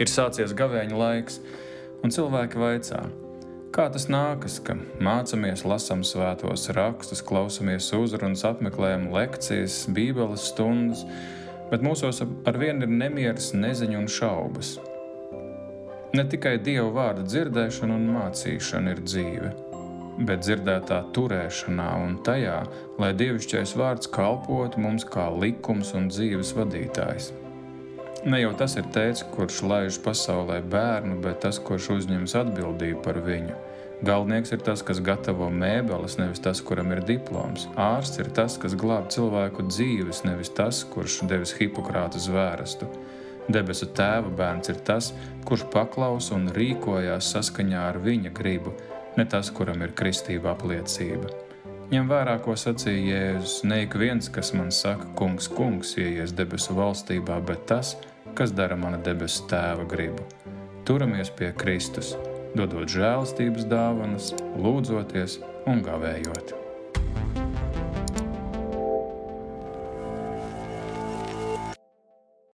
Ir sācies gavēņa laiks, un cilvēki vaicā, kā tas nākas, ka mācamies, lasam svētos rakstus, klausamies uzrunas, apmeklējam lekcijas, bībeles stundas, bet mūsos arvien ir nemieris, neziņa un šaubas. Ne tikai Dieva vārda dzirdēšana un mācīšana ir dzīve, bet dzirdētā turēšanā un tajā, lai dievišķais vārds kalpotu mums kā likums un dzīves vadītājs. Ne jau tas ir tēvs, kurš laiž pasaulē bērnu, bet tas, kurš uzņems atbildību par viņu. Galvenieks ir tas, kas gatavo mēbeles, nevis tas, kuram ir diploms. Ārsts ir tas, kas glāb cilvēku dzīves, nevis tas, kurš devis Hipokrāta zvērestu. Debesu Tēva bērns ir tas, kurš paklausa un rīkojās saskaņā ar viņa gribu, ne tas, kuram ir kristība apliecība. Ņem vērā, ko sacīja Jēzus, ne ik viens, kas man saka, kungs, kungs, ieies debesu valstībā, bet tas, kas dara mana debesu Tēva gribu. Turamies pie Kristus, dodot žēlastības dāvanas, lūdzoties un gavējot.